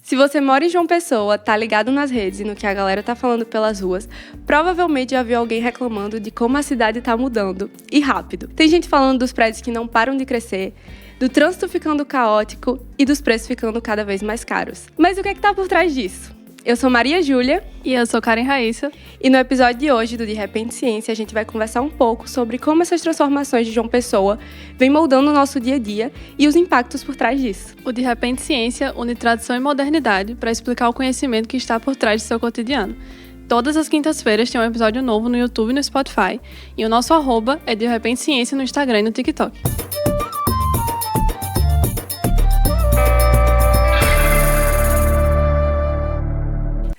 Se você mora em João Pessoa, tá ligado nas redes e no que a galera tá falando pelas ruas, provavelmente já viu alguém reclamando de como a cidade tá mudando, e rápido. Tem gente falando dos prédios que não param de crescer, do trânsito ficando caótico e dos preços ficando cada vez mais caros. Mas o que é que tá por trás disso? Eu sou Maria Júlia. E eu sou Karen Raíssa. E no episódio de hoje do De Repente Ciência, a gente vai conversar um pouco sobre como essas transformações de João Pessoa vêm moldando o nosso dia a dia e os impactos por trás disso. O De Repente Ciência une tradição e modernidade para explicar o conhecimento que está por trás do seu cotidiano. Todas as quintas-feiras tem um episódio novo no YouTube e no Spotify. E o nosso @ é De Repente Ciência no Instagram e no TikTok.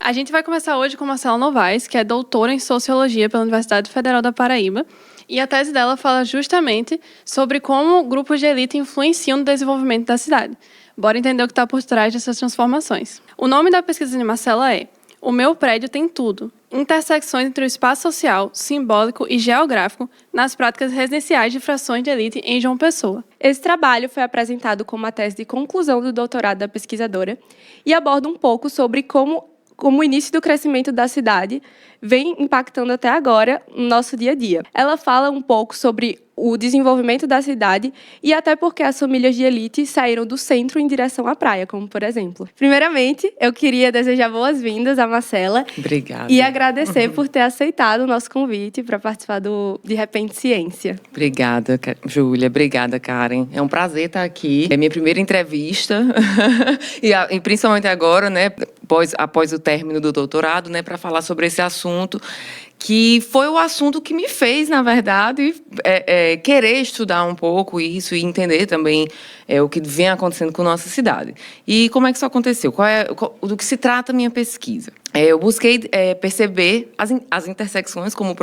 A gente vai começar hoje com Marcela Novaes, que é doutora em Sociologia pela Universidade Federal da Paraíba, e a tese dela fala justamente sobre como grupos de elite influenciam no desenvolvimento da cidade. Bora entender o que está por trás dessas transformações. O nome da pesquisa de Marcela é O Meu Prédio Tem Tudo: Intersecções entre o espaço social, simbólico e geográfico nas práticas residenciais de frações de elite em João Pessoa. Esse trabalho foi apresentado como a tese de conclusão do doutorado da pesquisadora e aborda um pouco sobre como o início do crescimento da cidade vem impactando até agora no nosso dia a dia. Ela fala um pouco sobre o desenvolvimento da cidade e até porque as famílias de elite saíram do centro em direção à praia, como por exemplo. Primeiramente, eu queria desejar boas-vindas à Marcela. Obrigada. E agradecer por ter aceitado o nosso convite para participar do De Repente Ciência. Obrigada, Júlia. Obrigada, Karen. É um prazer estar aqui. É minha primeira entrevista. e principalmente agora, né, após o término do doutorado, né, para falar sobre esse assunto, que foi o assunto que me fez, na verdade, querer estudar um pouco isso e entender também o que vem acontecendo com a nossa cidade. E como é que isso aconteceu? Do que se trata a minha pesquisa? Eu busquei perceber as intersecções, como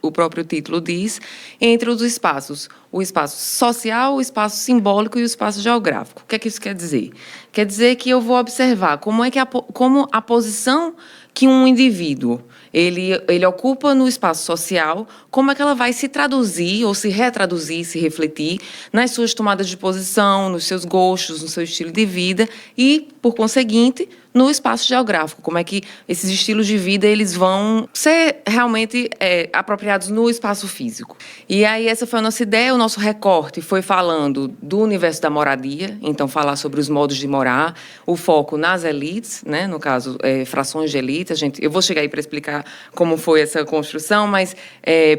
o próprio título diz, entre os espaços. O espaço social, o espaço simbólico e o espaço geográfico. O que é que isso quer dizer? Quer dizer que eu vou observar como a posição que um indivíduo ele ocupa no espaço social, como é que ela vai se traduzir ou se retraduzir, se refletir nas suas tomadas de posição, nos seus gostos, no seu estilo de vida e, por conseguinte, no espaço geográfico, como é que esses estilos de vida eles vão ser realmente apropriados no espaço físico. E aí essa foi a nossa ideia, o nosso recorte foi falando do universo da moradia, então falar sobre os modos de morar, o foco nas elites, né, no caso, frações de elite. Eu vou chegar aí para explicar como foi essa construção, mas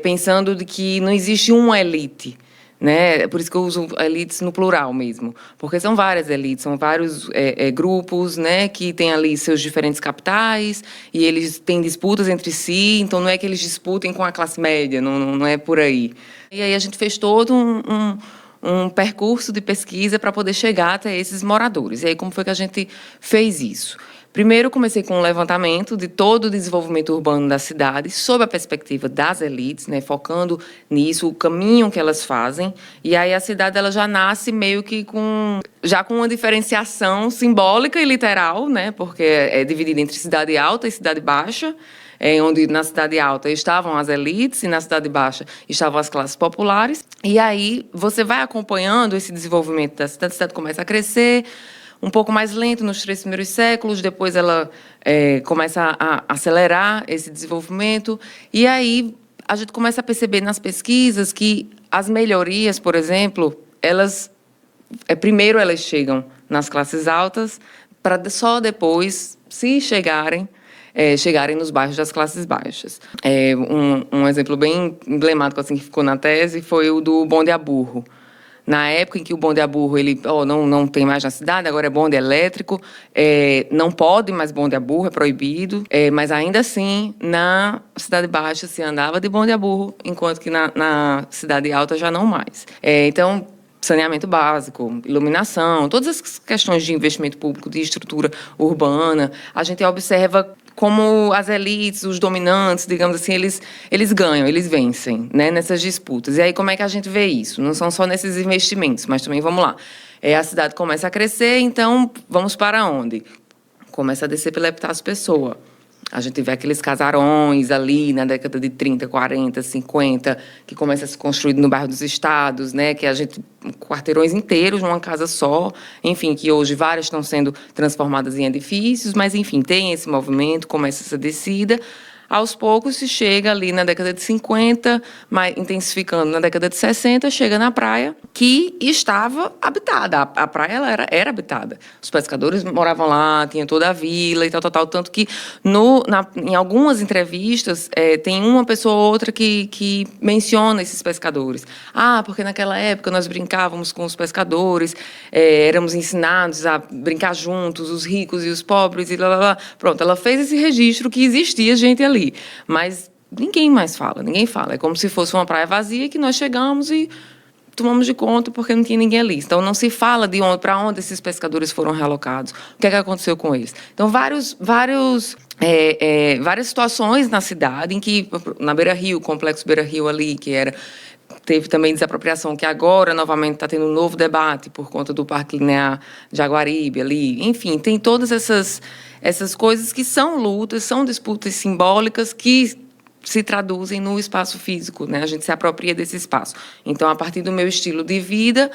pensando de que não existe uma elite, né? Por isso que eu uso elites no plural mesmo, porque são várias elites, são vários grupos, né, que têm ali seus diferentes capitais e eles têm disputas entre si, então não é que eles disputem com a classe média, não é por aí. E aí a gente fez todo um percurso de pesquisa para poder chegar até esses moradores. E aí como foi que a gente fez isso? Primeiro, comecei com um levantamento de todo o desenvolvimento urbano da cidade, sob a perspectiva das elites, né, focando nisso, o caminho que elas fazem. E aí a cidade ela já nasce meio que com uma diferenciação simbólica e literal, né, porque é dividida entre cidade alta e cidade baixa, onde na cidade alta estavam as elites e na cidade baixa estavam as classes populares. E aí você vai acompanhando esse desenvolvimento da cidade, a cidade começa a crescer, um pouco mais lento nos 3 primeiros séculos, depois ela começa a acelerar esse desenvolvimento, e aí a gente começa a perceber nas pesquisas que as melhorias, por exemplo, primeiro elas chegam nas classes altas, para só depois, se chegarem nos bairros das classes baixas. Um exemplo bem emblemático assim, que ficou na tese foi o do bonde a burro. Na época em que o bonde a burro não tem mais na cidade, agora é bonde elétrico, não pode mais bonde a burro, é proibido, mas ainda assim, na cidade baixa se andava de bonde a burro, enquanto que na cidade alta já não mais. Então, saneamento básico, iluminação, todas as questões de investimento público, de estrutura urbana, a gente observa como as elites, os dominantes, digamos assim, eles ganham, eles vencem, né, nessas disputas. E aí como é que a gente vê isso? Não são só nesses investimentos, mas também, vamos lá, a cidade começa a crescer, então vamos para onde? Começa a descer pela Epitácio Pessoa. A gente vê aqueles casarões ali na década de 30, 40, 50, que começa a se construir no bairro dos Estados, né? Que a gente quarteirões inteiros numa casa só, enfim, que hoje várias estão sendo transformadas em edifícios, mas enfim, tem esse movimento, começa essa descida. Aos poucos se chega ali na década de 50, mas intensificando na década de 60, chega na praia, que estava habitada. A praia ela era habitada. Os pescadores moravam lá, tinha toda a vila e tal. Tanto que em algumas entrevistas tem uma pessoa ou outra que menciona esses pescadores. Porque naquela época nós brincávamos com os pescadores, éramos ensinados a brincar juntos, os ricos e os pobres, e lá. Pronto, ela fez esse registro que existia gente ali. Mas ninguém fala. É como se fosse uma praia vazia que nós chegamos e tomamos de conta porque não tinha ninguém ali. Então, não se fala de para onde esses pescadores foram realocados, o que aconteceu com eles. Então, várias situações na cidade em que, na Beira-Rio, o Complexo Beira-Rio ali, teve também desapropriação, que agora, novamente, está tendo um novo debate por conta do Parque Linear Jaguaribe ali. Enfim, tem todas essas coisas que são lutas, são disputas simbólicas que se traduzem no espaço físico, né? A gente se apropria desse espaço. Então, a partir do meu estilo de vida,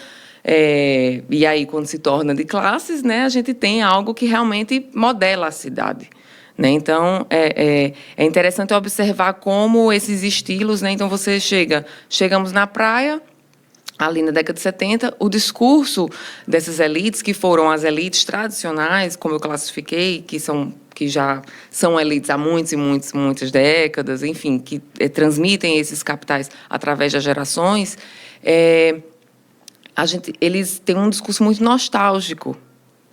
e aí, quando se torna de classes, né, a gente tem algo que realmente modela a cidade. Né? Então, é interessante observar como esses estilos, né? Então, chegamos na praia, ali na década de 70, o discurso dessas elites, que foram as elites tradicionais, como eu classifiquei, que já são elites há muitas décadas, enfim, que transmitem esses capitais através das gerações, eles têm um discurso muito nostálgico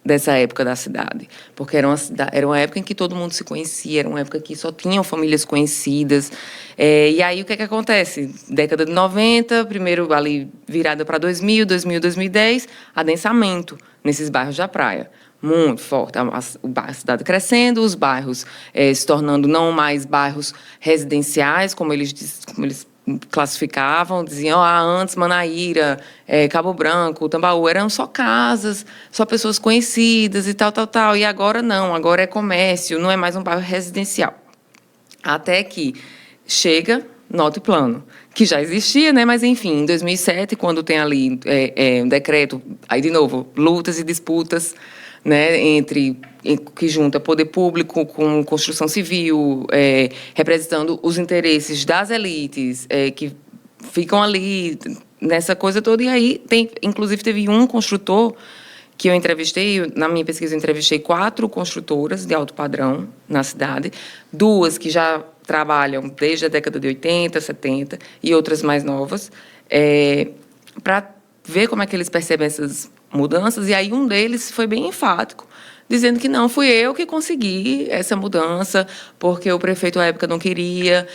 dessa época da cidade, porque era uma época em que todo mundo se conhecia, era uma época que só tinham famílias conhecidas. E aí, o que acontece? Década de 90, primeiro ali virada para 2000, 2010, adensamento nesses bairros da praia. Muito forte. A cidade crescendo, os bairros se tornando não mais bairros residenciais, como eles classificavam, diziam, antes Manaíra, Cabo Branco, Tambaú, eram só casas, só pessoas conhecidas e tal. E agora não, agora é comércio, não é mais um bairro residencial. Até que chega Nota e Plano, que já existia, né? Mas, enfim, em 2007, quando tem ali um decreto, aí, de novo, lutas e disputas, né, que junta poder público com construção civil, representando os interesses das elites, que ficam ali nessa coisa toda. E aí, inclusive, teve um construtor que eu entrevistei, na minha pesquisa eu entrevistei 4 construtoras de alto padrão na cidade, 2 que já trabalham desde a década de 80, 70, e outras mais novas, para ver como é que eles percebem essas mudanças. E aí um deles foi bem enfático, dizendo que não, fui eu que consegui essa mudança, porque o prefeito à época não queria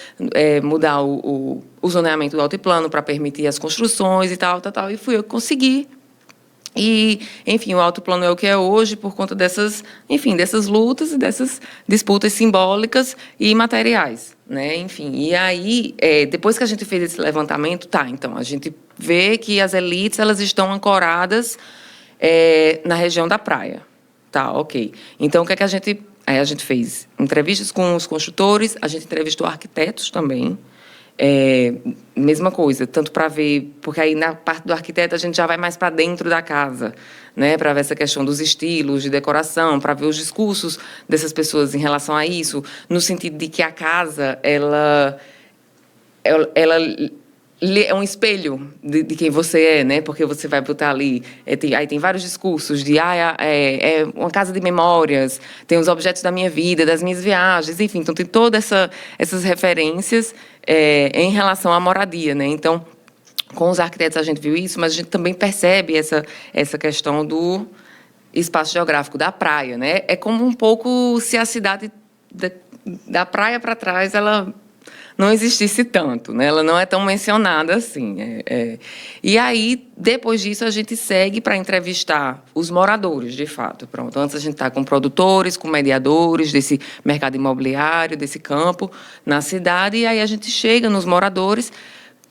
mudar o zoneamento do altiplano para permitir as construções e tal, e fui eu que consegui. E, enfim, o altiplano é o que é hoje por conta dessas lutas e dessas disputas simbólicas e materiais, né? Enfim, e aí, depois que a gente fez esse levantamento, então, a gente vê que as elites, elas estão ancoradas na região da praia. Ok. Então, o que é que a gente fez? Entrevistas com os construtores, a gente entrevistou arquitetos também. Mesma coisa, tanto para ver, porque aí na parte do arquiteto a gente já vai mais para dentro da casa, né, para ver essa questão dos estilos de decoração, para ver os discursos dessas pessoas em relação a isso, no sentido de que a casa ela é um espelho de quem você é, né? Porque você vai botar ali... aí tem vários discursos de... é uma casa de memórias, tem os objetos da minha vida, das minhas viagens, enfim. Então, tem todas essas referências em relação à moradia, né? Então, com os arquitetos a gente viu isso, mas a gente também percebe essa questão do espaço geográfico da praia, né? É como um pouco se a cidade da praia para trás, ela não existisse tanto, né? Ela não é tão mencionada assim. E aí, depois disso, a gente segue para entrevistar os moradores, de fato. Pronto. Antes a gente está com produtores, com mediadores desse mercado imobiliário, desse campo na cidade, e aí a gente chega nos moradores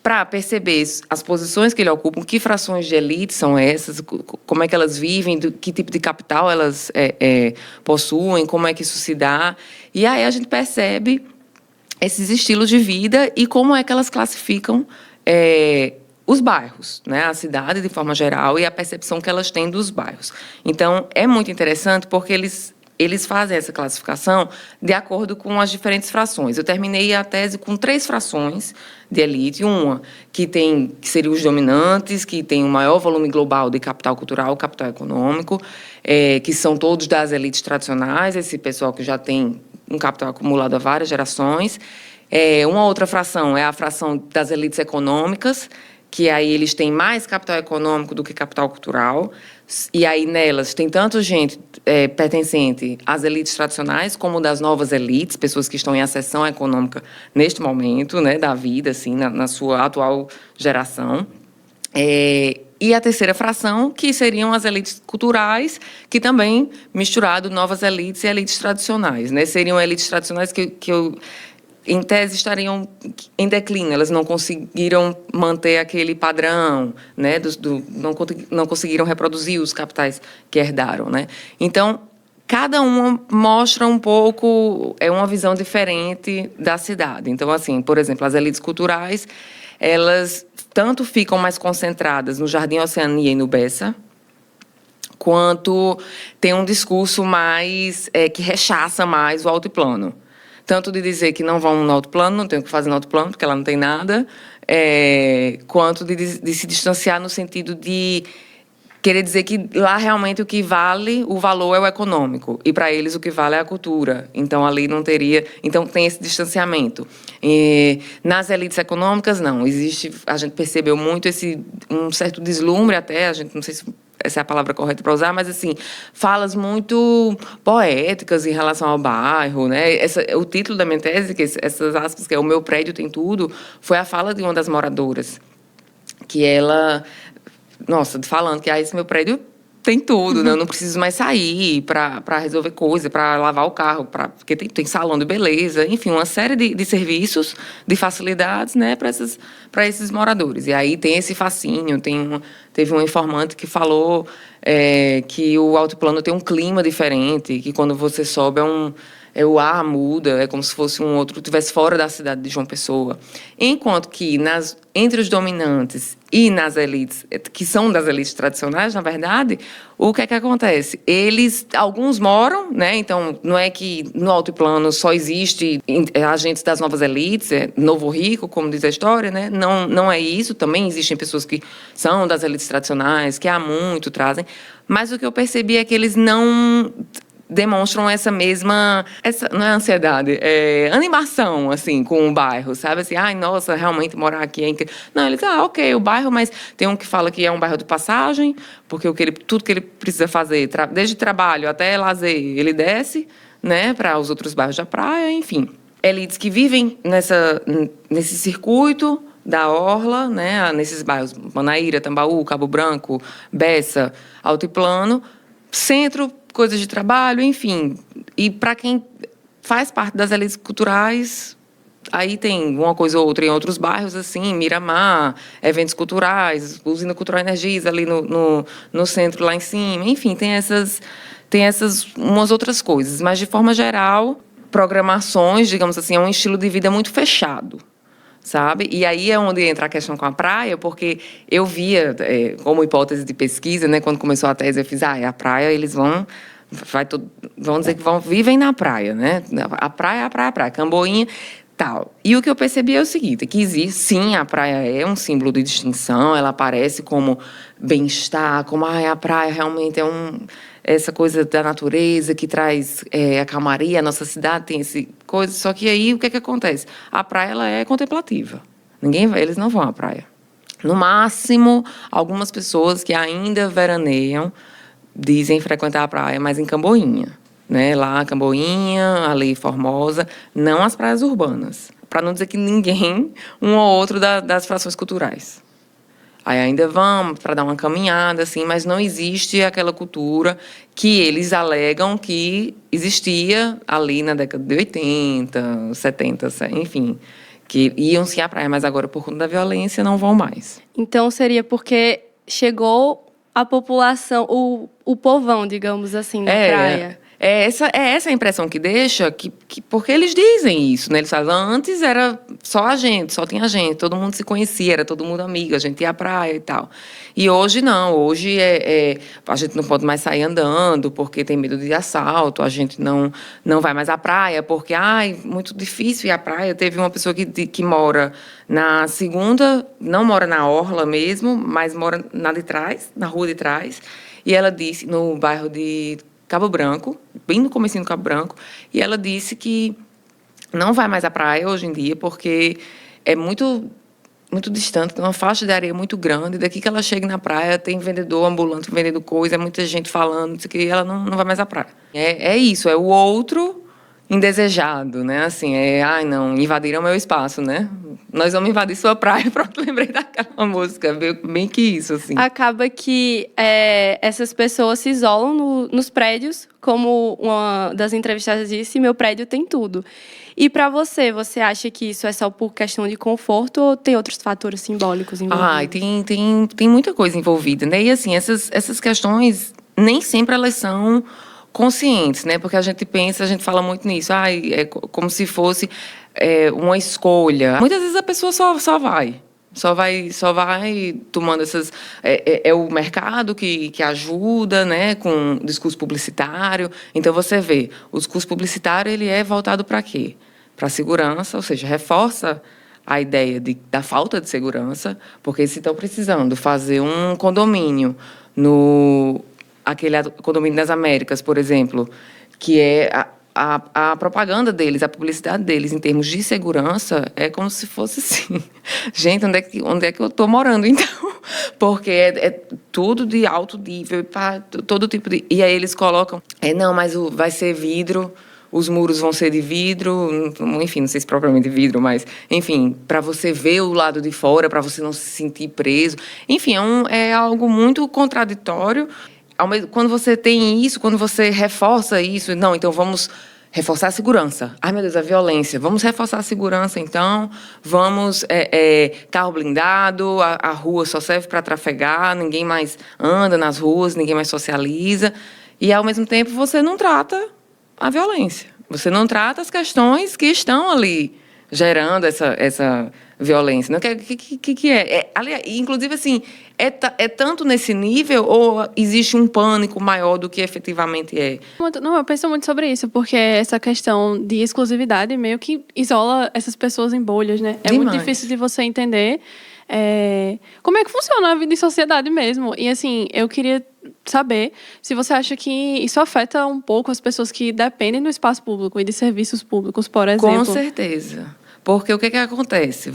para perceber as posições que ele ocupa, que frações de elite são essas, como é que elas vivem, que tipo de capital elas possuem, como é que isso se dá. E aí a gente percebe esses estilos de vida e como é que elas classificam os bairros, né? A cidade de forma geral e a percepção que elas têm dos bairros. Então, é muito interessante porque eles fazem essa classificação de acordo com as diferentes frações. Eu terminei a tese com 3 frações de elite, uma que seriam os dominantes, que tem o maior volume global de capital cultural, capital econômico, que são todos das elites tradicionais, esse pessoal que já tem um capital acumulado há várias gerações. Uma outra fração é a fração das elites econômicas, que aí eles têm mais capital econômico do que capital cultural, e aí nelas tem tanto gente pertencente às elites tradicionais como das novas elites, pessoas que estão em ascensão econômica neste momento, né, da vida, assim, na sua atual geração. E a terceira fração, que seriam as elites culturais, que também misturado novas elites e elites tradicionais, né? Seriam elites tradicionais que em tese, estariam em declínio, elas não conseguiram manter aquele padrão, né, não conseguiram reproduzir os capitais que herdaram, né? Então, cada uma mostra um pouco, uma visão diferente da cidade. Então, assim, por exemplo, as elites culturais, elas tanto ficam mais concentradas no Jardim Oceania e no Bessa, quanto tem um discurso mais que rechaça mais o altiplano. Tanto de dizer que não vão no altiplano, não tem o que fazer no altiplano, porque lá não tem nada, quanto de se distanciar no sentido de querer dizer que lá realmente o que vale, o valor é o econômico, e para eles o que vale é a cultura. Então, ali não teria... Então, tem esse distanciamento. Nas elites econômicas, não. A gente percebeu muito um certo deslumbre até, a gente não sei se essa é a palavra correta para usar, mas, assim, falas muito poéticas em relação ao bairro, né? O título da minha tese, que essas aspas, que é "O meu prédio tem tudo", foi a fala de uma das moradoras, que ela... Nossa, falando que esse meu prédio tem tudo, né? Eu não preciso mais sair para resolver coisa, para lavar o carro, porque tem salão de beleza, enfim, uma série de serviços, de facilidades, né, para esses moradores. E aí tem esse fascínio, teve um informante que falou que o altiplano tem um clima diferente, que quando você sobe o ar muda, é como se fosse estivesse fora da cidade de João Pessoa. Enquanto que entre os dominantes e nas elites, que são das elites tradicionais, na verdade, o que é que acontece? Alguns moram, né? Então, não é que no altiplano só existe agentes das novas elites, novo rico, como diz a história, né? Não é isso, também existem pessoas que são das elites tradicionais, que há muito trazem, mas o que eu percebi é que eles não demonstram essa mesma, não é ansiedade, animação, assim, com o bairro, sabe? Assim, ai, nossa, realmente morar aqui é incrível. Não, eles, ok, o bairro, mas tem um que fala que é um bairro de passagem, porque tudo que ele precisa fazer, desde trabalho até lazer, ele desce, né, para os outros bairros da praia, enfim. Elites que vivem nesse circuito da orla, né, nesses bairros, Manaíra, Tambaú, Cabo Branco, Bessa, Altiplano, centro, coisas de trabalho, enfim. E para quem faz parte das elites culturais, aí tem uma coisa ou outra em outros bairros, assim, Miramar, eventos culturais, Usina Cultural Energisa ali no centro, lá em cima. Enfim, tem essas umas outras coisas. Mas, de forma geral, programações, digamos assim, é um estilo de vida muito fechado, sabe? E aí é onde entra a questão com a praia, porque eu via, como hipótese de pesquisa, né, quando começou a tese, eu fiz, a praia, eles vão dizer que vivem na praia, né? A praia, Camboinha, tal. E o que eu percebi é o seguinte, que existe, sim, a praia é um símbolo de distinção, ela aparece como bem-estar, como, a praia realmente essa coisa da natureza que traz a calmaria, a nossa cidade tem esse coisa, só que aí o que acontece? A praia, ela é contemplativa. Eles não vão à praia. No máximo, algumas pessoas que ainda veraneiam dizem frequentar a praia, mas em Camboinha, né? Lá, Camboinha, ali Formosa, não as praias urbanas, para não dizer que ninguém, um ou outro das frações culturais. Aí ainda vamos para dar uma caminhada, assim, mas não existe aquela cultura que eles alegam que existia ali na década de 80, 70, enfim, que iam-se à praia, mas agora, por conta da violência, não vão mais. Então, seria porque chegou a população, o povão, digamos assim, na praia. É essa a impressão que deixa, porque eles dizem isso, né? Eles falam, antes era só a gente, só tinha a gente, todo mundo se conhecia, era todo mundo amigo, a gente ia à praia e tal. E hoje não, hoje a gente não pode mais sair andando porque tem medo de assalto, a gente não vai mais à praia porque, muito difícil ir à praia. Teve uma pessoa que mora na segunda, não mora na orla mesmo, mas mora na de trás, na rua de trás, e ela disse, no bairro de Cabo Branco, bem no comecinho do Cabo Branco, e ela disse que não vai mais à praia hoje em dia porque é muito distante, tem uma faixa de areia muito grande, daqui que ela chega na praia tem vendedor ambulante vendendo coisa, é muita gente falando, isso aqui, ela não vai mais à praia. É isso, é o outro indesejado, né? Assim, não, invadiram meu espaço, né? Nós vamos invadir sua praia. Pronto, lembrei daquela música, bem que isso, assim. Acaba que essas pessoas se isolam nos prédios, como uma das entrevistadas disse, meu prédio tem tudo. E para você acha que isso é só por questão de conforto ou tem outros fatores simbólicos envolvidos? Tem muita coisa envolvida, né? E assim, essas questões nem sempre elas são conscientes, né? Porque a gente fala muito nisso, é como se fosse uma escolha. Muitas vezes a pessoa só vai tomando essas... É o mercado que ajuda, né, com o discurso publicitário. Então, você vê, o discurso publicitário ele é voltado para quê? Para a segurança, ou seja, reforça a ideia da falta de segurança, porque se estão precisando fazer um condomínio aquele condomínio das Américas, por exemplo, que é a propaganda deles, a publicidade deles em termos de segurança é como se fosse assim, gente, onde é que eu estou morando, então? Porque é tudo de alto nível, para todo tipo de... E aí eles colocam, não, mas vai ser vidro, os muros vão ser de vidro, enfim, não sei se propriamente de vidro, mas, enfim, para você ver o lado de fora, para você não se sentir preso. Enfim, é algo muito contraditório. Quando você tem isso, quando você reforça isso, não, então vamos reforçar a segurança. Ai, meu Deus, a violência. Vamos reforçar a segurança, então. Vamos carro blindado, a rua só serve para trafegar, ninguém mais anda nas ruas, ninguém mais socializa. E, ao mesmo tempo, você não trata a violência. Você não trata as questões que estão ali gerando essa violência. O que é? Aliás, inclusive, assim, é tanto nesse nível ou existe um pânico maior do que efetivamente é? Não, eu penso muito sobre isso, porque essa questão de exclusividade meio que isola essas pessoas em bolhas, né? É muito difícil de você entender como é que funciona a vida em sociedade mesmo. E, assim, eu queria saber se você acha que isso afeta um pouco as pessoas que dependem do espaço público e de serviços públicos, por exemplo. Com certeza. Porque o que acontece?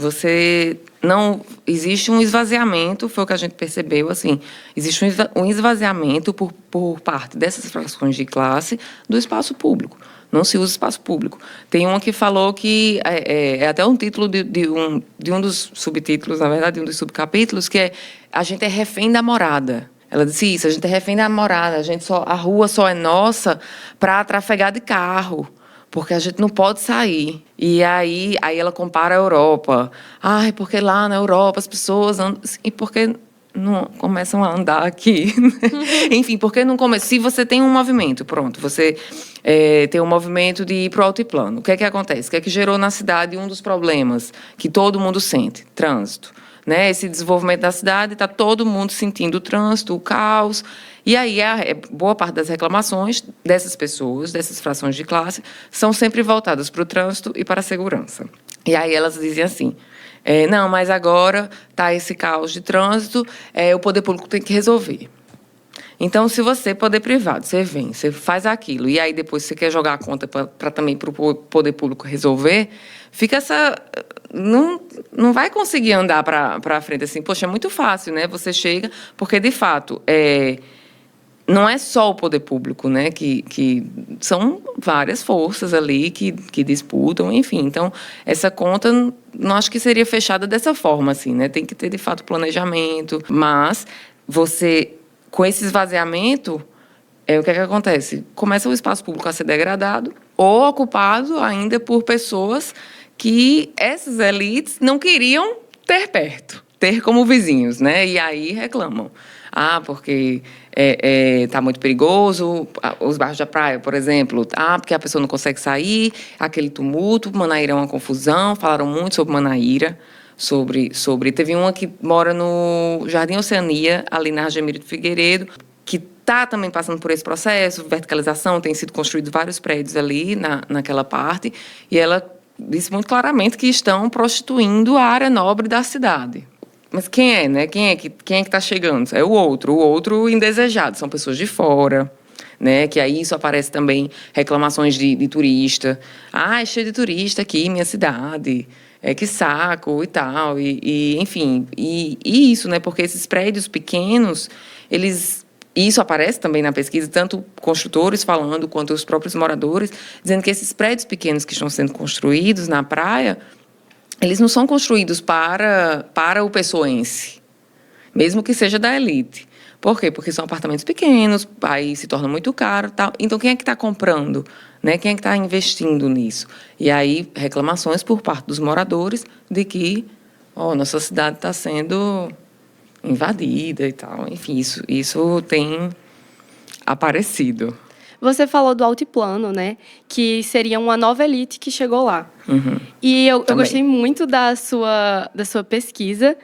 Existe um esvaziamento, foi o que a gente percebeu, assim, existe um esvaziamento por parte dessas frações de classe do espaço público. Não se usa espaço público. Tem uma que falou que é até um título de um dos subtítulos, na verdade, de um dos subcapítulos, que é a gente é refém da morada. Ela disse isso, a gente é refém da morada, a rua só é nossa para trafegar de carro, porque a gente não pode sair. E aí ela compara a Europa. Porque lá na Europa as pessoas andam... E por que não começam a andar aqui? Enfim, por que não começa? Se você tem um movimento, pronto, você tem um movimento de ir para o altiplano. O que acontece? O que gerou na cidade um dos problemas que todo mundo sente? Trânsito. Né? Esse desenvolvimento da cidade, está todo mundo sentindo o trânsito, o caos. E aí, boa parte das reclamações dessas pessoas, dessas frações de classe, são sempre voltadas para o trânsito e para a segurança. E aí elas dizem assim, não, mas agora está esse caos de trânsito, o poder público tem que resolver. Então, se você, poder privado, você faz aquilo, e aí depois você quer jogar a conta para também para o poder público resolver, fica essa... Não vai conseguir andar para frente assim. Poxa, é muito fácil, né? Você chega... Porque, de fato, não é só o poder público, né? Que são várias forças ali que disputam, enfim. Então, essa conta não acho que seria fechada dessa forma, assim, né? Tem que ter, de fato, planejamento. Mas você, com esse esvaziamento, o que acontece? Começa o espaço público a ser degradado ou ocupado ainda por pessoas que essas elites não queriam ter perto, ter como vizinhos, né? E aí reclamam. Porque tá muito perigoso, os bairros da praia, por exemplo. Porque a pessoa não consegue sair, aquele tumulto, Manaíra é uma confusão. Falaram muito sobre Manaíra, teve uma que mora no Jardim Oceania, ali na Argemiro de Figueiredo, que está também passando por esse processo, verticalização, tem sido construídos vários prédios ali naquela parte, e ela disse muito claramente que estão prostituindo a área nobre da cidade. Mas quem é, né? Quem é que está chegando? É o outro indesejado, são pessoas de fora, né? Que aí isso aparece também, reclamações de turista. É cheio de turista aqui, minha cidade. Que saco e tal. Enfim, isso, né? Porque esses prédios pequenos, isso aparece também na pesquisa, tanto construtores falando, quanto os próprios moradores, dizendo que esses prédios pequenos que estão sendo construídos na praia, eles não são construídos para o pessoense, mesmo que seja da elite. Por quê? Porque são apartamentos pequenos, aí se torna muito caro, tal. Então, quem é que está comprando? Né? Quem é que está investindo nisso? E aí, reclamações por parte dos moradores de que nossa cidade está sendo invadida e tal. Enfim, isso tem aparecido. Você falou do altiplano, né? Que seria uma nova elite que chegou lá. Uhum. E eu gostei muito da sua pesquisa.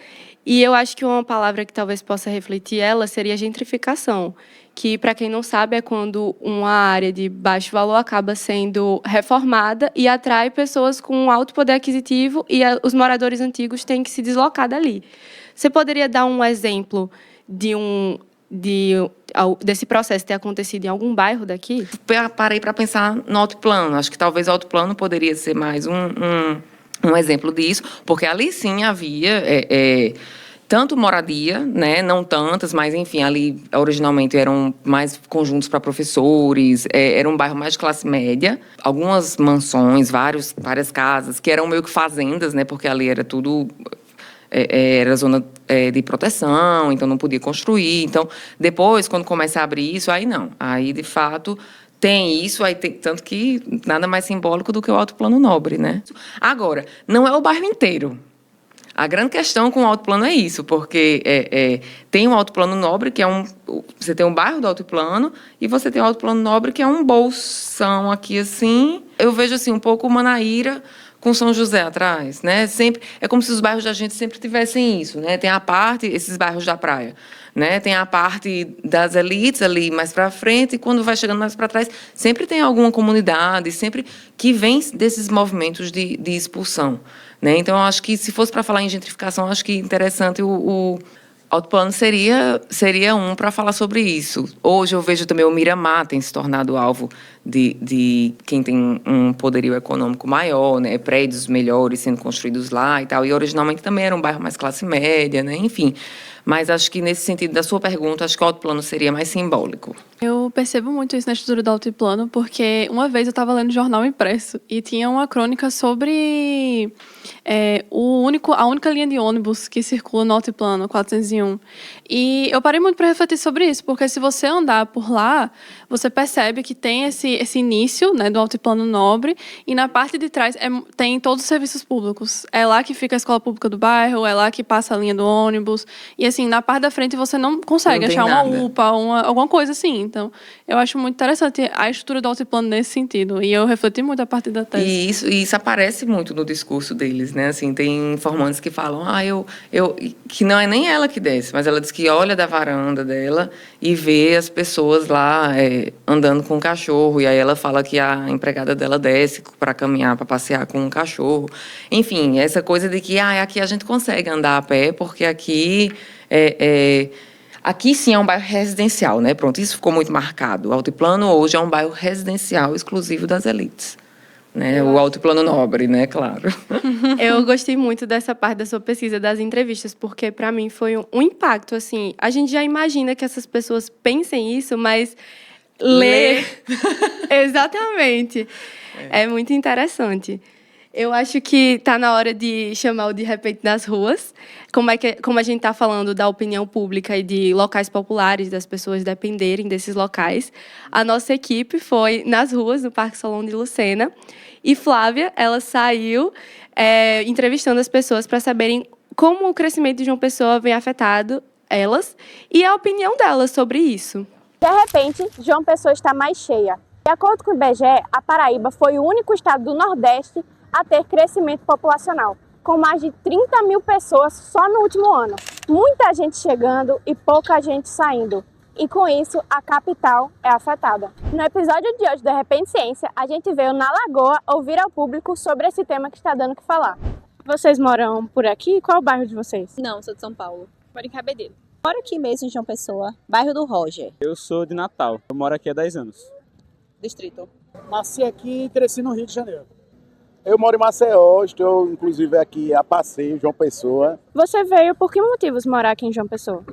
E eu acho que uma palavra que talvez possa refletir ela seria gentrificação. Que, para quem não sabe, é quando uma área de baixo valor acaba sendo reformada e atrai pessoas com alto poder aquisitivo e os moradores antigos têm que se deslocar dali. Você poderia dar um exemplo desse processo ter acontecido em algum bairro daqui? Parei para pensar no altiplano. Acho que talvez o altiplano poderia ser mais um exemplo disso, porque ali sim havia tanto moradia, né, não tantas, mas enfim, ali originalmente eram mais conjuntos para professores, era um bairro mais de classe média, algumas mansões, várias casas, que eram meio que fazendas, né, porque ali era tudo... era zona de proteção, então não podia construir. Então, depois, quando começa a abrir isso, aí não. Aí, de fato, tem isso, aí tem, tanto que nada mais simbólico do que o altiplano nobre, né? Agora, não é o bairro inteiro. A grande questão com o altiplano é isso, porque tem um altiplano nobre, que é você tem um bairro do altiplano, e você tem o altiplano nobre, que é um bolsão aqui, assim. Eu vejo, assim, um pouco Manaíra com São José atrás, né? Sempre é como se os bairros da gente sempre tivessem isso, né? Tem a parte, esses bairros da praia, né? Tem a parte das elites ali mais para frente, e quando vai chegando mais para trás, sempre tem alguma comunidade, sempre que vem desses movimentos de expulsão, né? Então, eu acho que se fosse para falar em gentrificação, acho que interessante o altiplano seria um para falar sobre isso. Hoje eu vejo também o Miramar tem se tornado alvo de quem tem um poderio econômico maior, né? Prédios melhores sendo construídos lá e tal. E originalmente também era um bairro mais classe média, né? Enfim. Mas acho que nesse sentido da sua pergunta, acho que o altiplano seria mais simbólico. Eu percebo muito isso na estrutura do altiplano, porque uma vez eu estava lendo jornal impresso e tinha uma crônica sobre a única linha de ônibus que circula no altiplano, 401. E eu parei muito para refletir sobre isso, porque se você andar por lá, você percebe que tem esse início, né, do altiplano nobre, e na parte de trás tem todos os serviços públicos. É lá que fica a escola pública do bairro, é lá que passa a linha do ônibus. E assim, na parte da frente você não consegue achar uma UPA, alguma coisa assim. Então, eu acho muito interessante a estrutura do altiplano nesse sentido. E eu refleti muito a partir da tese. E isso aparece muito no discurso deles, né? Assim, tem informantes que falam, que não é nem ela que desce, mas ela diz que olha da varanda dela e vê as pessoas lá andando com o cachorro. E aí ela fala que a empregada dela desce para caminhar, para passear com o cachorro. Enfim, essa coisa de que aqui a gente consegue andar a pé, porque aqui aqui sim é um bairro residencial, né? Pronto, isso ficou muito marcado. O altiplano hoje é um bairro residencial exclusivo das elites, né? O altiplano nobre, né? Claro. Eu gostei muito dessa parte da sua pesquisa, das entrevistas, porque para mim foi um impacto, assim. A gente já imagina que essas pessoas pensem isso, mas ler... Exatamente. É muito interessante. Eu acho que está na hora de chamar o De Repente nas ruas. Como a gente está falando da opinião pública e de locais populares, das pessoas dependerem desses locais, a nossa equipe foi nas ruas, no Parque Solon de Lucena. E Flávia, ela saiu entrevistando as pessoas para saberem como o crescimento de João Pessoa vem afetado elas e a opinião delas sobre isso. De repente, João Pessoa está mais cheia. De acordo com o IBGE, a Paraíba foi o único estado do Nordeste a ter crescimento populacional, com mais de 30 mil pessoas só no último ano. Muita gente chegando e pouca gente saindo. E com isso, a capital é afetada. No episódio de hoje do De Repente Ciência, a gente veio na Lagoa ouvir ao público sobre esse tema que está dando o que falar. Vocês moram por aqui? Qual é o bairro de vocês? Não, sou de São Paulo. Moro em Cabedelo. Moro aqui mesmo em João Pessoa, bairro do Roger, Eu sou de Natal, eu moro aqui há 10 anos. distrito. Nasci aqui e cresci no Rio de Janeiro. Eu moro em Maceió, estou inclusive aqui a passeio, João Pessoa. Você veio por que motivos morar aqui em João Pessoa?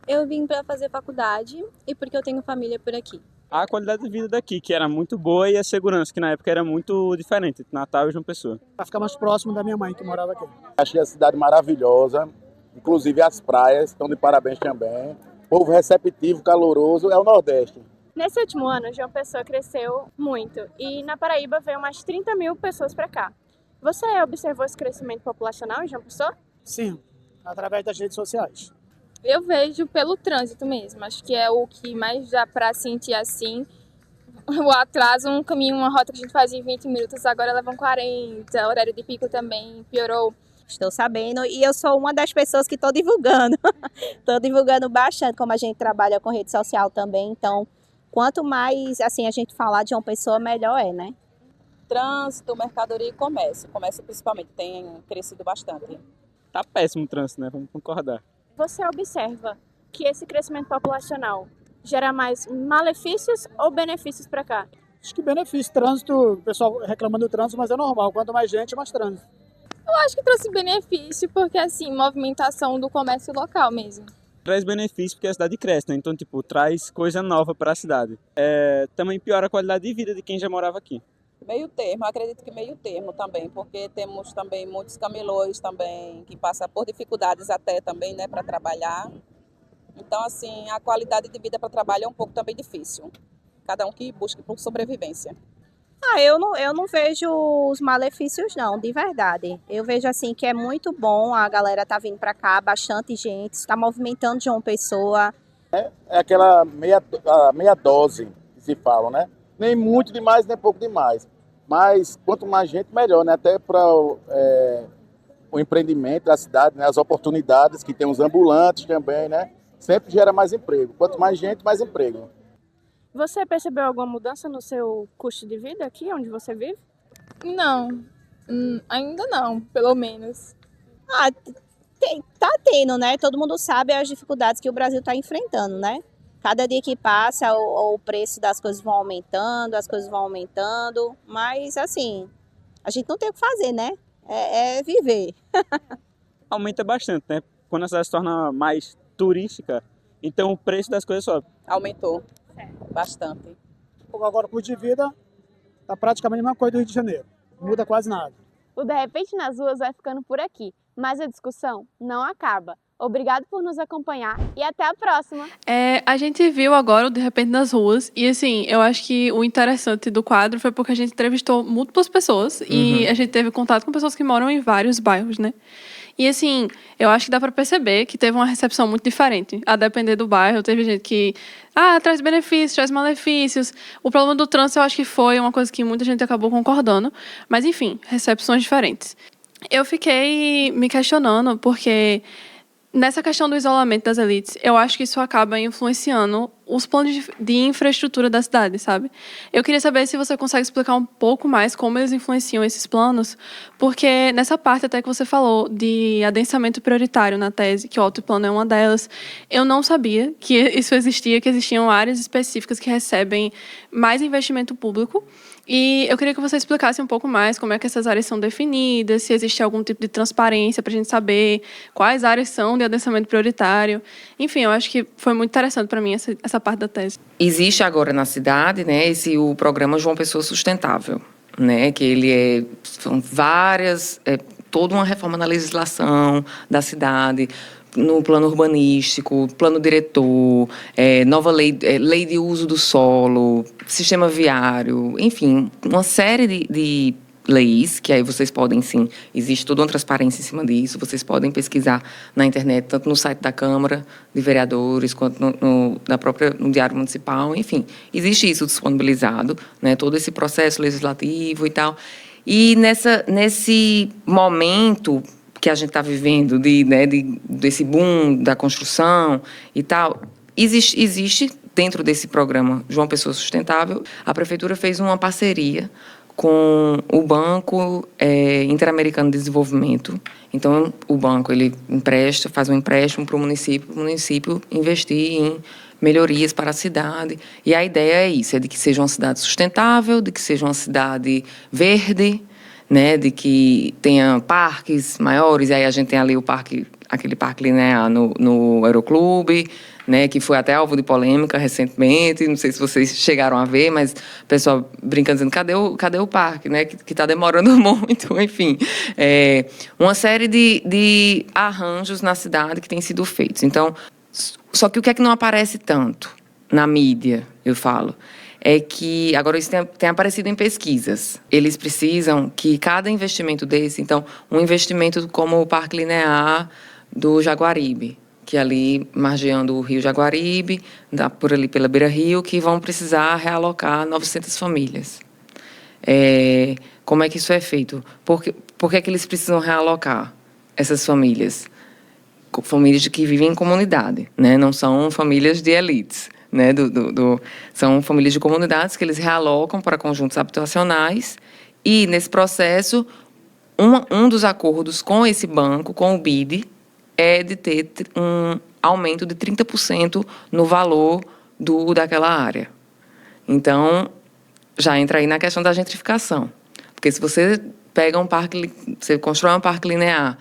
Eu vim para fazer faculdade e porque eu tenho família por aqui. A qualidade de vida daqui, que era muito boa, e a segurança, que na época era muito diferente, entre Natal e João Pessoa. Para ficar mais próximo da minha mãe, que morava aqui. Achei a cidade maravilhosa, inclusive as praias estão de parabéns também. Povo receptivo, caloroso, é o Nordeste. Nesse último ano, João Pessoa cresceu muito e na Paraíba veio mais 30 mil pessoas para cá. Você observou esse crescimento populacional em João Pessoa? Sim, através das redes sociais. Eu vejo pelo trânsito mesmo, acho que é o que mais dá para sentir assim. O atraso, um caminho, uma rota que a gente fazia em 20 minutos, agora levam 40, horário de pico também piorou. Estou sabendo e eu sou uma das pessoas que estou divulgando. Estou divulgando bastante, como a gente trabalha com rede social também, então quanto mais assim a gente falar de João Pessoa, melhor é, né? Trânsito, mercadoria e comércio. Comércio principalmente tem crescido bastante. Tá péssimo o trânsito, né? Vamos concordar. Você observa que esse crescimento populacional gera mais malefícios ou benefícios para cá? Acho que benefício, trânsito, o pessoal reclamando do trânsito, mas é normal. Quanto mais gente, mais trânsito. Eu acho que trouxe benefício porque, assim, movimentação do comércio local mesmo. Traz benefício porque a cidade cresce, né? Então, tipo, traz coisa nova para a cidade. Também piora a qualidade de vida de quem já morava aqui. Meio termo, acredito que meio termo também, porque temos também muitos camelôs também que passam por dificuldades até também, né, para trabalhar. Então, assim, a qualidade de vida para trabalho é um pouco também difícil. Cada um que busque por sobrevivência. Eu não vejo os malefícios não, de verdade. Eu vejo assim que é muito bom, a galera tá vindo para cá, bastante gente, está movimentando João Pessoa. É aquela meia dose que se fala, né? Nem muito demais, nem pouco demais. Mas quanto mais gente, melhor, né? Até para o empreendimento da cidade, né? As oportunidades que tem os ambulantes também, né? Sempre gera mais emprego. Quanto mais gente, mais emprego. Você percebeu alguma mudança no seu custo de vida aqui, onde você vive? Não, ainda não, pelo menos. Tá tendo, né? Todo mundo sabe as dificuldades que o Brasil está enfrentando, né? Cada dia que passa, o preço das coisas vão aumentando, as coisas vão aumentando, mas assim, a gente não tem o que fazer, né? É viver. Aumenta bastante, né? Quando a cidade se torna mais turística, então o preço das coisas sobe. Aumentou bastante. Agora, o custo de vida tá praticamente a mesma coisa do Rio de Janeiro. Não muda quase nada. O De Repente nas Ruas vai ficando por aqui, mas a discussão não acaba. Obrigado por nos acompanhar e até a próxima! A gente viu agora o De Repente nas Ruas e, assim, eu acho que o interessante do quadro foi porque a gente entrevistou múltiplas pessoas e a gente teve contato com pessoas que moram em vários bairros, né? E, assim, eu acho que dá para perceber que teve uma recepção muito diferente, a depender do bairro. Teve gente que, traz benefícios, traz malefícios. O problema do trânsito, eu acho que foi uma coisa que muita gente acabou concordando. Mas, enfim, recepções diferentes. Eu fiquei me questionando porque nessa questão do isolamento das elites, eu acho que isso acaba influenciando os planos de infraestrutura da cidade, sabe? Eu queria saber se você consegue explicar um pouco mais como eles influenciam esses planos, porque nessa parte até que você falou de adensamento prioritário na tese, que o altiplano é uma delas, eu não sabia que isso existia, que existiam áreas específicas que recebem mais investimento público. E eu queria que você explicasse um pouco mais como é que essas áreas são definidas, se existe algum tipo de transparência para a gente saber quais áreas são de adensamento prioritário. Enfim, eu acho que foi muito interessante para mim essa parte da tese. Existe agora na cidade, né, o programa João Pessoa Sustentável, né? Que ele são várias, toda uma reforma na legislação da cidade, no plano urbanístico, plano diretor, nova lei de uso do solo, sistema viário, enfim, uma série de leis, que aí vocês podem, sim, existe toda uma transparência em cima disso, vocês podem pesquisar na internet, tanto no site da Câmara de Vereadores, quanto no Diário Municipal, enfim, existe isso disponibilizado, né, todo esse processo legislativo e tal. E nesse momento que a gente está vivendo, desse boom da construção e tal, existe dentro desse programa João Pessoa Sustentável, a Prefeitura fez uma parceria com o Banco Interamericano de Desenvolvimento. Então, o banco ele faz um empréstimo para o município investir em melhorias para a cidade. E a ideia é isso, de que seja uma cidade sustentável, de que seja uma cidade verde, né, de que tenha parques maiores. E aí a gente tem ali aquele parque linear no Aeroclube, né, que foi até alvo de polêmica recentemente, não sei se vocês chegaram a ver, mas o pessoal brincando, dizendo, cadê o parque, né, que está demorando muito, enfim. Uma série de arranjos na cidade que têm sido feitos. Então, só que o que é que não aparece tanto na mídia, eu falo, é que, agora isso tem aparecido em pesquisas, eles precisam que cada investimento desse, então, um investimento como o Parque Linear do Jaguaribe, que é ali margeando o Rio Jaguaribe, por ali pela Beira-Rio, que vão precisar realocar 900 famílias. Como é que isso é feito? Por que é que eles precisam realocar essas famílias? Famílias que vivem em comunidade, né? Não são famílias de elites, né? São famílias de comunidades que eles realocam para conjuntos habitacionais e, nesse processo, um dos acordos com esse banco, com o BID, é de ter um aumento de 30% no valor daquela área. Então, já entra aí na questão da gentrificação. Porque se você você constrói um parque linear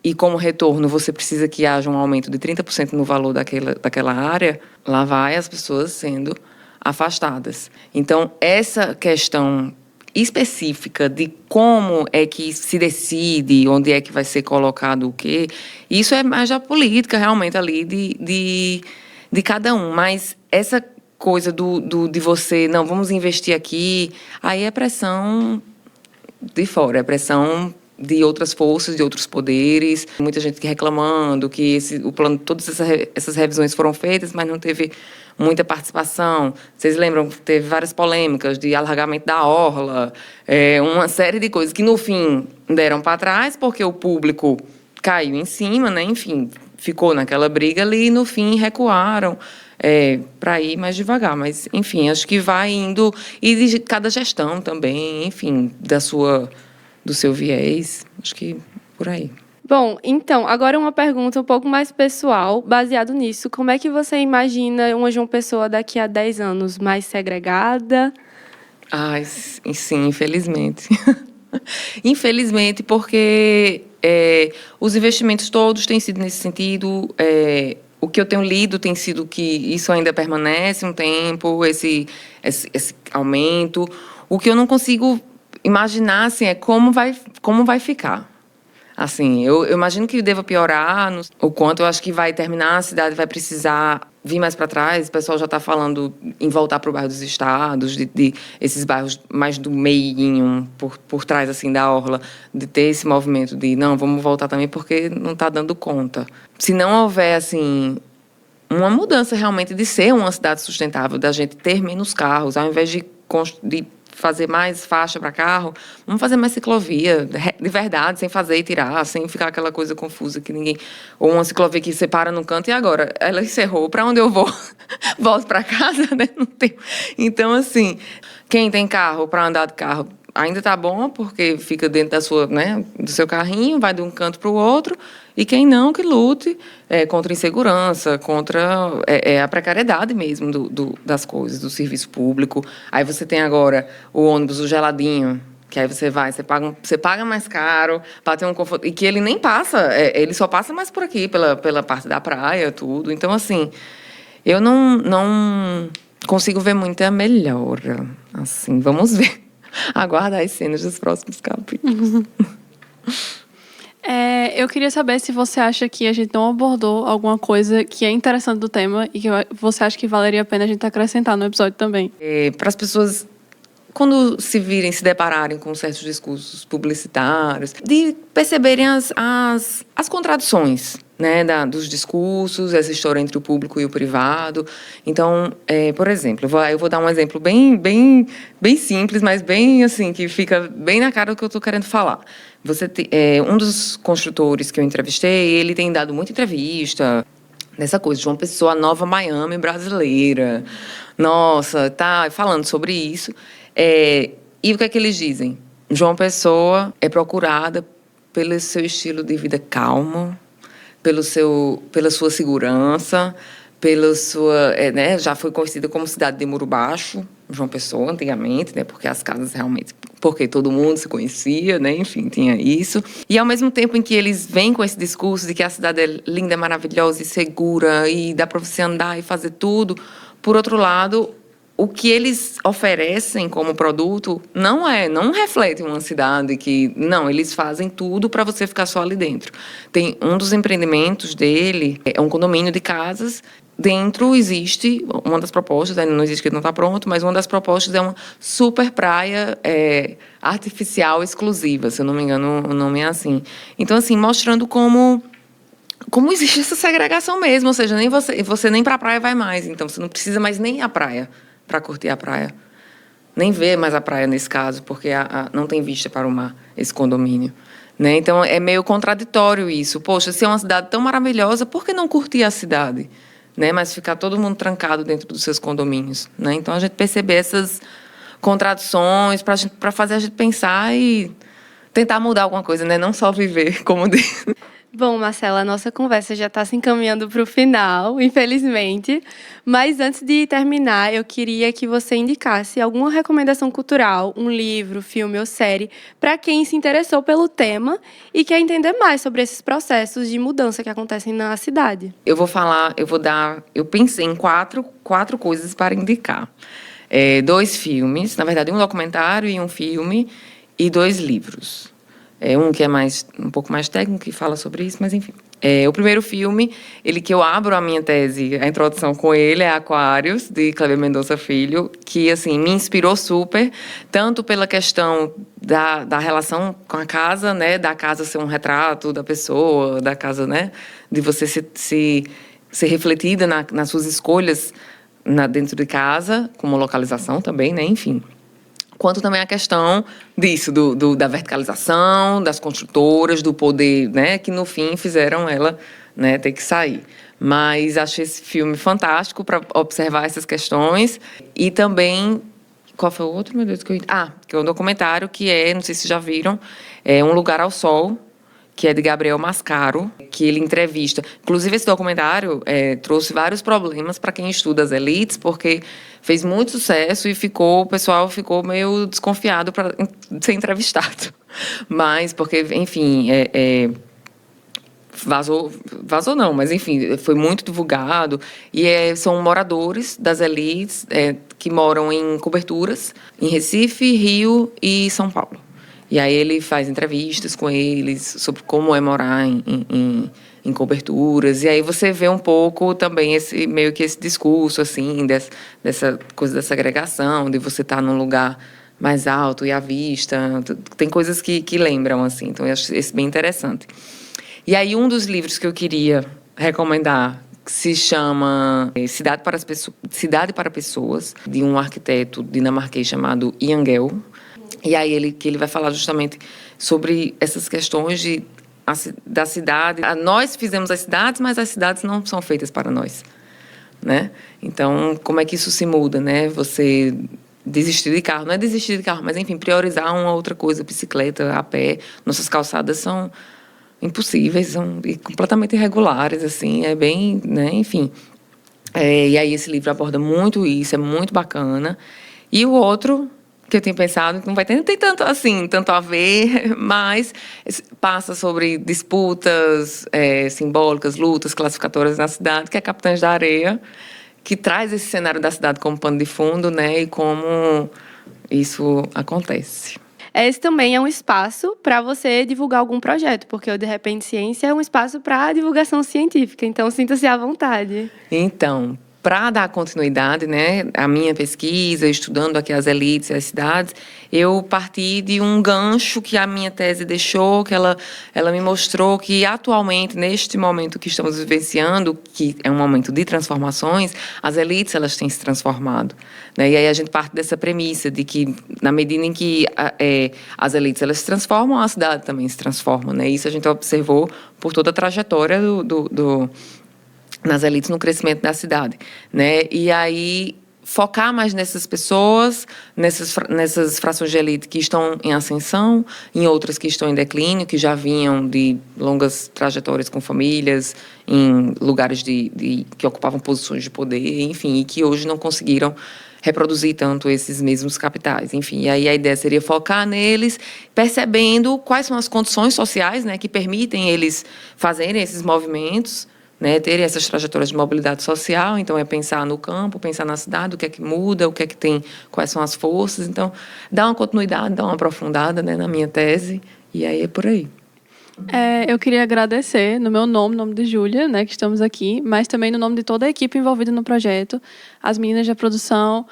e, como retorno, você precisa que haja um aumento de 30% no valor daquela área, lá vai as pessoas sendo afastadas. Então, essa questão específica de como é que se decide, onde é que vai ser colocado o quê, isso é mais a política, realmente, ali de cada um. Mas essa coisa de você, não, vamos investir aqui, aí é pressão de fora, é pressão de outras forças, de outros poderes, muita gente reclamando que o plano, todas essas revisões foram feitas, mas não teve muita participação. Vocês lembram que teve várias polêmicas de alargamento da orla, uma série de coisas que, no fim, deram para trás, porque o público caiu em cima, né? Enfim, ficou naquela briga ali e, no fim, recuaram para ir mais devagar. Mas, enfim, acho que vai indo, e de cada gestão também, enfim, do seu viés, acho que por aí. Bom, então, agora uma pergunta um pouco mais pessoal, baseado nisso. Como é que você imagina uma João Pessoa daqui a 10 anos? Mais segregada? Sim, infelizmente. Infelizmente, porque os investimentos todos têm sido nesse sentido. O que eu tenho lido tem sido que isso ainda permanece um tempo, esse aumento. O que eu não consigo imaginar, assim, é como vai ficar. Assim, eu imagino que deva piorar, o quanto eu acho que vai terminar, a cidade vai precisar vir mais para trás. O pessoal já está falando em voltar para o bairro dos Estados, de esses bairros mais do meio, por trás assim da orla, de ter esse movimento de, não, vamos voltar também porque não está dando conta. Se não houver, assim, uma mudança realmente de ser uma cidade sustentável, da gente ter menos carros, ao invés de fazer mais faixa para carro, vamos fazer mais ciclovia, de verdade, sem fazer e tirar, sem ficar aquela coisa confusa que ninguém... Ou uma ciclovia que separa no canto e agora, ela encerrou, para onde eu vou? Volto para casa, né? Não tenho. Então, assim, quem tem carro, para andar de carro, ainda está bom, porque fica dentro do seu carrinho, vai de um canto para o outro, e quem não, que lute contra a insegurança, contra a precariedade mesmo das coisas, do serviço público. Aí você tem agora o ônibus, o geladinho, que aí você paga mais caro para ter um conforto, e que ele nem passa, ele só passa mais por aqui, pela parte da praia, tudo. Então, assim, eu não consigo ver muita melhora. Assim, vamos ver. Aguarda as cenas dos próximos capítulos. Eu queria saber se você acha que a gente não abordou alguma coisa que é interessante do tema e que você acha que valeria a pena a gente acrescentar no episódio também. Para as pessoas, quando se depararem com certos discursos publicitários, de perceberem as contradições, né, dos discursos, essa história entre o público e o privado. Então, por exemplo, eu vou dar um exemplo bem simples, mas bem assim, que fica bem na cara do que eu estou querendo falar. Um dos construtores que eu entrevistei, ele tem dado muita entrevista nessa coisa de uma pessoa nova Miami brasileira. Nossa, tá falando sobre isso. E o que é que eles dizem? João Pessoa é procurada pelo seu estilo de vida calmo, pela sua segurança, né, já foi conhecida como cidade de Muro Baixo, João Pessoa, antigamente, né, porque as casas realmente, porque todo mundo se conhecia, né, enfim, tinha isso. E ao mesmo tempo em que eles vêm com esse discurso de que a cidade é linda, maravilhosa e segura e dá para você andar e fazer tudo, por outro lado, o que eles oferecem como produto não reflete uma cidade que... Não, eles fazem tudo para você ficar só ali dentro. Tem um dos empreendimentos dele, é um condomínio de casas. Dentro existe uma das propostas, ainda não existe, que não está pronto, mas uma das propostas é uma super praia artificial exclusiva, se eu não me engano, o nome é assim. Então, assim, mostrando como existe essa segregação mesmo, ou seja, nem você nem para a praia vai mais, então você não precisa mais nem ir à praia para curtir a praia. Nem ver mais a praia nesse caso, porque não tem vista para o mar, esse condomínio. Né? Então, é meio contraditório isso. Poxa, se é uma cidade tão maravilhosa, por que não curtir a cidade? Né? Mas ficar todo mundo trancado dentro dos seus condomínios. Né? Então, a gente perceber essas contradições para fazer a gente pensar e tentar mudar alguma coisa, né? Não só viver, como diz. Bom, Marcela, a nossa conversa já está se encaminhando para o final, infelizmente. Mas antes de terminar, eu queria que você indicasse alguma recomendação cultural, um livro, filme ou série, para quem se interessou pelo tema e quer entender mais sobre esses processos de mudança que acontecem na cidade. Eu pensei em quatro coisas para indicar. 2 filmes, na verdade, um documentário e um filme, e 2 livros. Um que é um pouco mais técnico, que fala sobre isso, mas enfim. O primeiro filme, que eu abro a minha tese, a introdução com ele, é Aquários, de Kleber Mendonça Filho, que assim, me inspirou super, tanto pela questão da relação com a casa, né, da casa ser um retrato da pessoa, da casa, né, de você ser refletida nas suas escolhas dentro de casa, como localização também, né, enfim. Quanto também a questão disso, da verticalização, das construtoras, do poder, né, que no fim fizeram ela, né, ter que sair. Mas achei esse filme fantástico para observar essas questões. E também, qual foi o outro, meu Deus? Que é um documentário que não sei se já viram, Um Lugar ao Sol, que é de Gabriel Mascaro, que ele entrevista. Inclusive, esse documentário trouxe vários problemas para quem estuda as elites, porque fez muito sucesso e o pessoal ficou meio desconfiado para ser entrevistado. Mas, porque, enfim, vazou não, mas, enfim, foi muito divulgado. E são moradores das elites que moram em coberturas, em Recife, Rio e São Paulo. E aí ele faz entrevistas com eles sobre como é morar em coberturas. E aí você vê um pouco também meio que esse discurso, assim, dessa coisa da segregação, de você estar num lugar mais alto e à vista. Tem coisas que lembram, assim. Então, eu acho esse bem interessante. E aí, um dos livros que eu queria recomendar, que se chama Cidade para Pessoas, de um arquiteto dinamarquês chamado Jan Gehl. E aí ele vai falar justamente sobre essas questões da cidade. Nós fizemos as cidades, mas as cidades não são feitas para nós, né? Então, como é que isso se muda, né? Você desistir de carro, não é desistir de carro, mas, enfim, priorizar uma outra coisa, bicicleta, a pé. Nossas calçadas são impossíveis, são completamente irregulares, assim, bem, né? Enfim. E aí esse livro aborda muito isso, é muito bacana. E o outro que eu tinha pensado, não tem tanto a ver, mas passa sobre disputas simbólicas, lutas classificatórias na cidade, que é Capitães da Areia, que traz esse cenário da cidade como pano de fundo, né, e como isso acontece. Esse também é um espaço para você divulgar algum projeto, porque o De Repente Ciência é um espaço para divulgação científica, então sinta-se à vontade. Então, para dar continuidade, né, à minha pesquisa, estudando aqui as elites e as cidades, eu parti de um gancho que a minha tese deixou, que ela me mostrou que atualmente, neste momento que estamos vivenciando, que é um momento de transformações, as elites elas têm se transformado, né? E aí a gente parte dessa premissa de que, na medida em que as elites elas se transformam, a cidade também se transforma, né? Isso a gente observou por toda a trajetória nas elites no crescimento da cidade, né? E aí focar mais nessas pessoas, nessas frações de elite que estão em ascensão, em outras que estão em declínio, que já vinham de longas trajetórias com famílias, em lugares que ocupavam posições de poder, enfim, e que hoje não conseguiram reproduzir tanto esses mesmos capitais. Enfim, e aí a ideia seria focar neles, percebendo quais são as condições sociais, né, que permitem eles fazerem esses movimentos, né, terem essas trajetórias de mobilidade social. Então, é pensar no campo, pensar na cidade, o que é que muda, o que é que tem, quais são as forças. Então, dar uma continuidade, dar uma aprofundada, né, na minha tese, e aí é por aí. Eu queria agradecer, no meu nome, no nome de Júlia, né, que estamos aqui, mas também no nome de toda a equipe envolvida no projeto, as meninas da produção,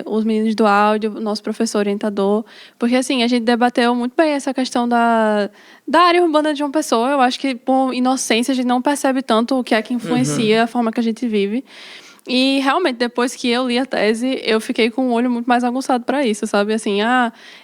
os meninos do áudio, o nosso professor orientador, porque, assim, a gente debateu muito bem essa questão da área urbana de João Pessoa. Eu acho que, por inocência, a gente não percebe tanto o que é que influencia a forma que a gente vive. E, realmente, depois que eu li a tese, eu fiquei com o olho muito mais aguçado para isso, sabe? Assim,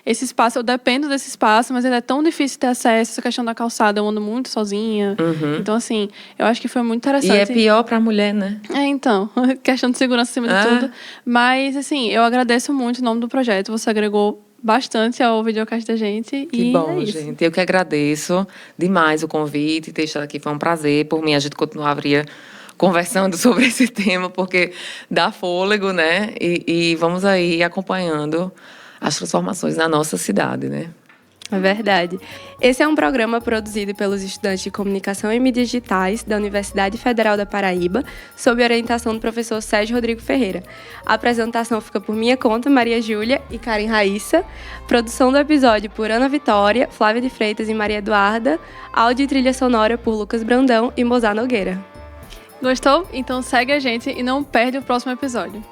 esse espaço, eu dependo desse espaço, mas ele é tão difícil ter acesso. Essa questão da calçada, eu ando muito sozinha. Então, assim, eu acho que foi muito interessante. E é pior para a mulher, né? Então, questão de segurança acima de tudo. Mas, assim, eu agradeço muito o nome do projeto. Você agregou bastante ao videocast da gente. Que bom, gente. Eu que agradeço demais o convite, ter estado aqui. Foi um prazer. Por mim, a gente continuaria conversando sobre esse tema, porque dá fôlego, né? E vamos aí acompanhando as transformações na nossa cidade, né? É verdade. Esse é um programa produzido pelos estudantes de Comunicação e Mídias Digitais da Universidade Federal da Paraíba, sob orientação do professor Sérgio Rodrigo Ferreira. A apresentação fica por minha conta, Maria Júlia e Karen Raíssa. Produção do episódio por Ana Vitória, Flávia de Freitas e Maria Eduarda. Áudio e trilha sonora por Lucas Brandão e Mozart Nogueira. Gostou? Então segue a gente e não perde o próximo episódio.